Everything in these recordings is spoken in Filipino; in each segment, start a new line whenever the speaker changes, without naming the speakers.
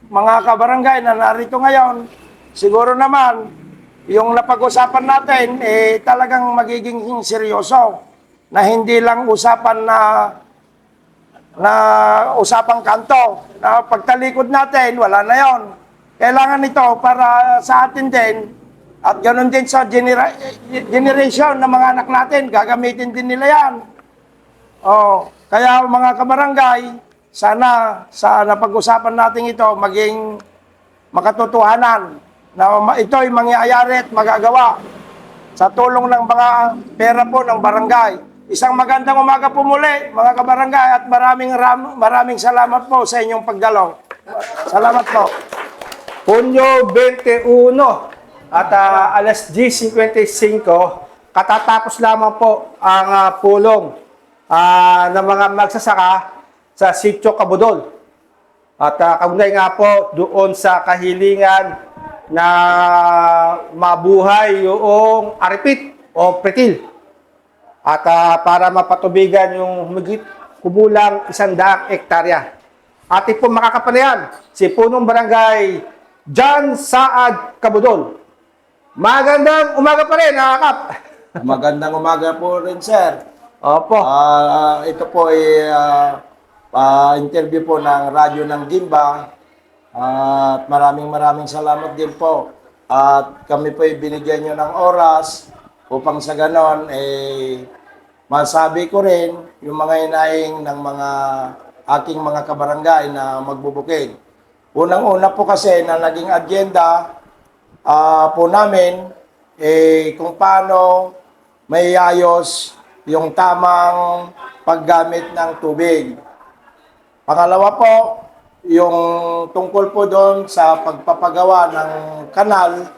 mga kabarangay na narito ngayon, siguro naman, yung napag-usapan natin, talagang magiging seryoso na hindi lang usapan na usapang kanto. Na pagtalikod natin, wala na yon. Kailangan ito para sa atin din at ganoon din sa generation ng mga anak natin, gagamitin din nila yan. Kaya mga kabarangay, sana sa napag-usapan natin ito maging makatotohanan na ito'y mangyayari at magagawa sa tulong ng mga pera po ng barangay. Isang magandang umaga po muli, mga kabarangay, at maraming salamat po sa inyong pagdalaw. Salamat po.
Hunyo 21 at alas 10:55, katatapos lamang po ang pulong ng mga magsasaka sa Sitio Cabudol. At kaugnay nga po doon sa kahilingan na mabuhay yung aripit o pretil. At para mapatubigan yung humigit kumulang 100 hektarya. Ating po makakapanayan si Punong Barangay John Saad Cabudol. Magandang umaga pa rin, Kap.
Magandang umaga po rin, sir.
Opo.
Ito po ay interview po ng radyo ng Gimba. At maraming salamat din po. At kami po ay binigyan nyo ng oras upang sa ganon, masabi ko rin yung mga inaing ng mga aking mga kabarangay na magbubukid. Unang-una po kasi na naging agenda po namin kung paano may ayos yung tamang paggamit ng tubig. Pangalawa po, yung tungkol po doon sa pagpapagawa ng kanal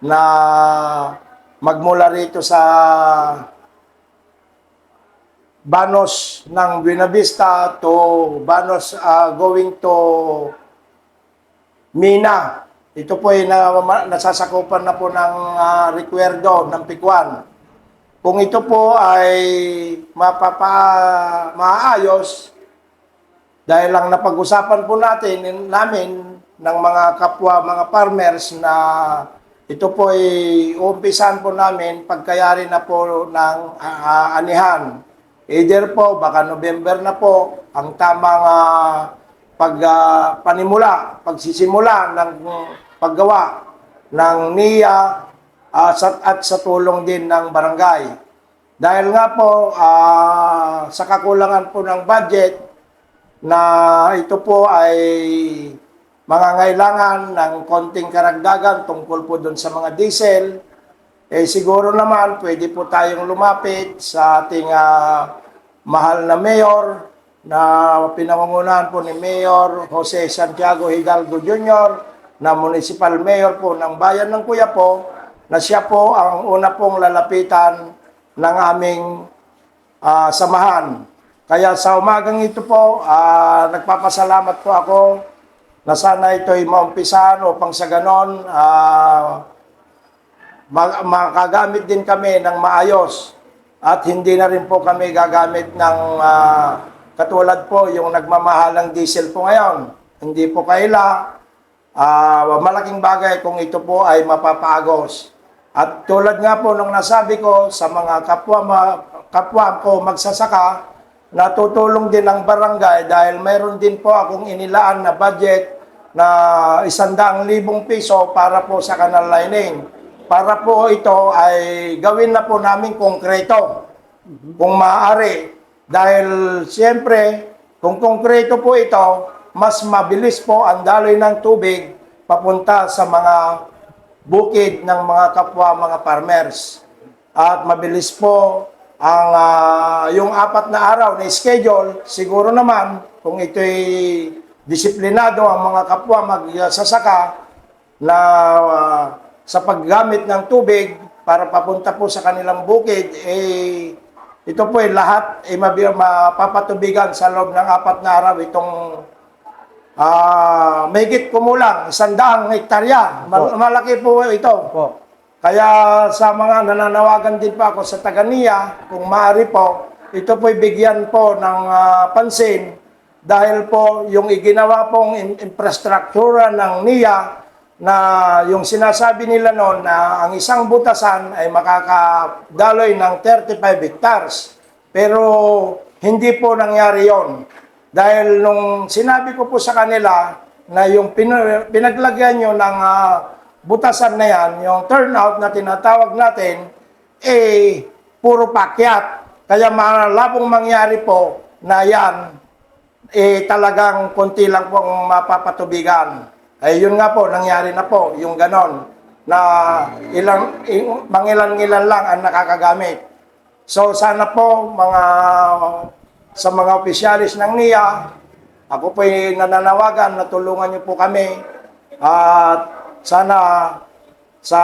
na magmula rito sa Banos ng Buenavista to Banos going to Mina. Ito po ay nasasakupan na po ng recuerdo ng Pikwan. Kung ito po ay maayos, dahil lang napag-usapan po namin ng mga kapwa, mga farmers na ito po ay umpisan po namin pagkayari na po ng anihan. Either po, baka November na po, ang tamang pagsisimula ng paggawa ng NIA at sa tulong din ng barangay. Dahil nga po, sa kakulangan po ng budget, na ito po ay mangangailangan ng konting karagdagan tungkol po doon sa mga diesel, siguro naman pwede po tayong lumapit sa ating mahal na mayor na pinangungunahan po ni Mayor Jose Santiago Hidalgo Jr. na municipal mayor po ng bayan ng Quiapo, na siya po ang una pong lalapitan ng aming samahan. Kaya sa umagang ito po, nagpapasalamat po ako na sana ito'y maumpisahan upang sa ganon, makagamit din kami ng maayos at hindi na rin po kami gagamit ng katulad po yung nagmamahalang diesel po ngayon. Hindi po malaking bagay kung ito po ay mapapaagos. At tulad nga po nung nasabi ko sa mga kapwa ko magsasaka, natutulong din ang barangay dahil mayroon din po akong inilaan na budget na 100,000 piso para po sa canal lining. Para po ito ay gawin na po namin konkreto kung maaari. Dahil siyempre, kung konkreto po ito, mas mabilis po ang daloy ng tubig papunta sa mga bukid ng mga kapwa, mga farmers. At mabilis po ang yung 4 na araw na schedule, siguro naman kung ito'y disiplinado ang mga kapwa magsasaka na sa paggamit ng tubig para papunta po sa kanilang bukid, ito po ay lahat ay mapapatubigan sa loob ng 4 na araw itong mahigit kumulang 100 hektarya. Malaki po ito. Kaya sa mga nananawagan din pa ako sa taga-NIA, kung maaari po, ito po'y bigyan po ng pansin dahil po yung iginawa pong infrastruktura ng NIA na yung sinasabi nila noon na ang isang butasan ay makakadaloy ng 35 hectares. Pero hindi po nangyari yon. Dahil nung sinabi ko po sa kanila na yung pinaglagyan nyo ng butasan na yan, yung turnout na tinatawag natin, puro pakyat. Kaya malabong mangyari po na yan, talagang konti lang pong mapapatubigan. Yun nga po, nangyari na po, yung ganon, na mangilan-ngilan lang ang nakakagamit. So sana po, sa mga opisyalis ng NIA, ako po ay nananawagan na tulungan niyo po kami at sana sa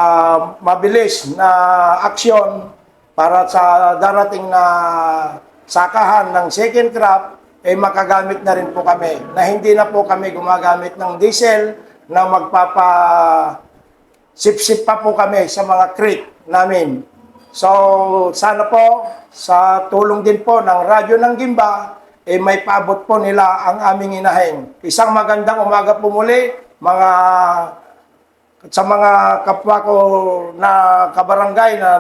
mabilis na aksyon para sa darating na sakahan ng second crop, makagamit na rin po kami. Na hindi na po kami gumagamit ng diesel na magpapa-sip-sip pa po kami sa mga creek namin. So, sana po, sa tulong din po ng Radyo ng Gimba, may paabot po nila ang aming inahing. Isang magandang umaga po muli, sa mga kapwa ko na kabarangay na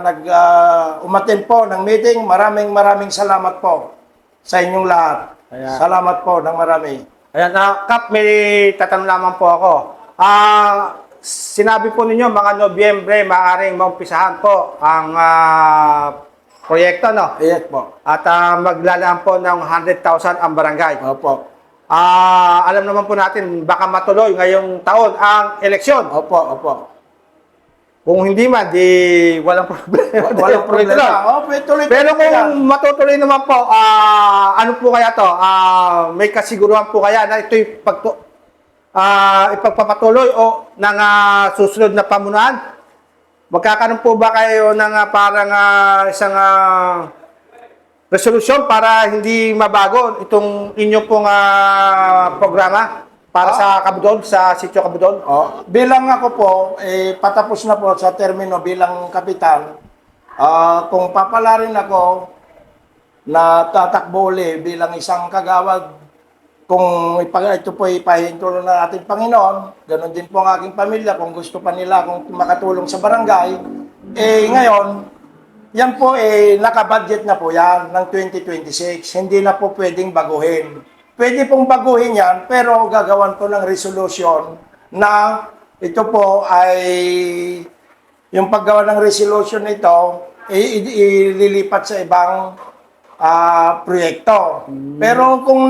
umattend po ng meeting, maraming salamat po sa inyong lahat.
Ayan.
Salamat po ng marami.
Ayan, Kap, may tatanong lamang po ako. Sinabi po ninyo, mga Nobyembre, maaaring maumpisahan po ang proyekto, no?
Yes po.
At maglalaan po ng 100,000 ang barangay.
Opo.
Alam naman po natin, baka matuloy ngayong taon ang eleksyon.
Opo.
Kung hindi man, di walang problema.
Walang problema. Tuloy.
Pero kung matutuloy naman po, ano po kaya to? May kasiguruhan po kaya na ito'y ipagpapatuloy o ng susunod na pamunuan? Magkakaroon po ba kayo ng parang isang resolusyon para hindi mabago itong inyong pong programa para sa Cabudon, sa Sitio Cabudon?
Bilang ako po, patapos na po sa termino bilang kapitan, kung papalarin ako na tatakbo uli bilang isang kagawad, kung ito po ipahintulo na ating Panginoon, ganun din po ang aking pamilya, kung gusto pa nila kung makatulong sa barangay, ngayon, yan po nakabudget na po yan ng 2026. Hindi na po pwedeng baguhin. Pwede pong baguhin yan, pero gagawan po ng resolution na ito po ay yung paggawa ng resolution nito ililipat sa ibang proyekto. Pero kung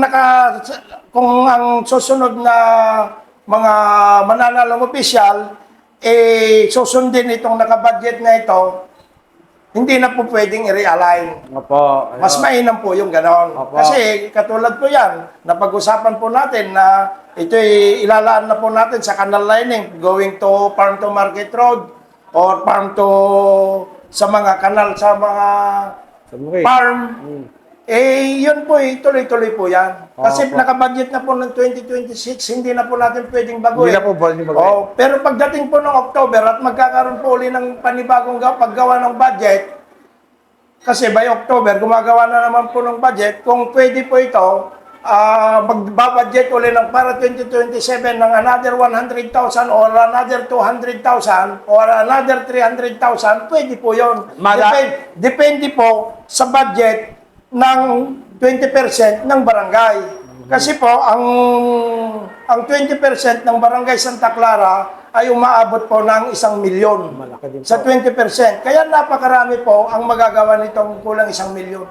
ang susunod na mga mananalang opisyal susundin itong nakabudget na ito, hindi na po pwedeng i-realign.
Opo.
Mas mainam po yung ganon.
Opo.
Kasi katulad po yan, napag-usapan po natin na ito ilalaan na po natin sa canal lining going to farm to market road or farm to sa mga kanal sa mga farm. Yun po tuloy-tuloy po yan. Kasi
Opo.
nakabudget na po ng 2026, hindi na po natin pwedeng baguhin.
Hindi na po pwedeng baguhin.
Pero pagdating po ng October at magkakaroon po uli ng panibagong paggawa ng budget, kasi by October, gumagawa na naman po ng budget, kung pwede po ito, magbabudget uli ng para 2027 ng another 100,000 or another 200,000 or another 300,000, pwede po yun. Depende po sa budget ng 20% ng barangay. Kasi po, ang 20% ng barangay Santa Clara ay umaabot po ng 1 milyon sa 20%. Kaya napakarami po ang magagawa nitong kulang 1 milyon.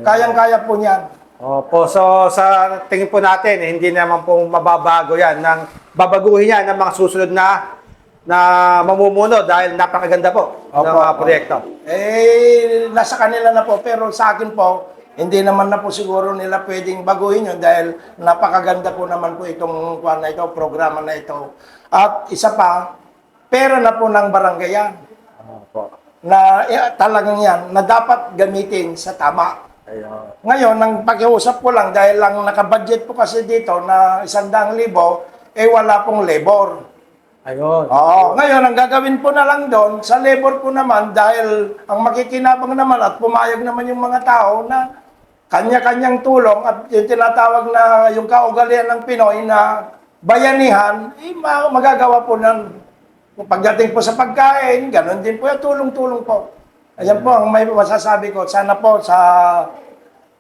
Kayang-kaya po niyan.
Opo, so sa tingin po natin, hindi naman po mababago yan. Babaguhin yan ng mga susunod na mamumuno dahil napakaganda po ng mga proyekto.
Nasa kanila na po. Pero sa akin po, hindi naman na po siguro nila pwedeng baguhin yun dahil napakaganda po naman po itong programa na ito. At isa pa, pera na po ng barangay yan.
Opo.
Na talagang yan, na dapat gamitin sa tama.
Ayun.
Ngayon, ang pakiusap ko lang, dahil lang nakabudget po kasi dito na 100,000, wala pong labor.
Ayun.
Ngayon, ang gagawin po na lang doon, sa labor po naman, dahil ang makikinabang naman at pumayag naman yung mga tao na kanya-kanyang tulong at yung tinatawag na yung kaugalian ng Pinoy na bayanihan, magagawa po ng pagdating po sa pagkain, ganun din po yung tulong-tulong po. Ayan po ang may masasabi ko. Sana po sa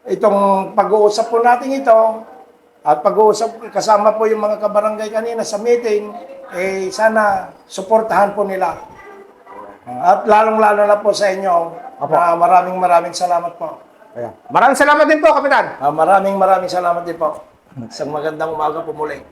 itong pag-uusap po natin ito at pag-uusap kasama po yung mga kabarangay kanina sa meeting, sana suportahan po nila. At lalong-lalo na po sa inyo, na maraming salamat po.
Ayan. Maraming salamat din po, Kapitan.
Maraming salamat din po. Isang magandang umaga po muli.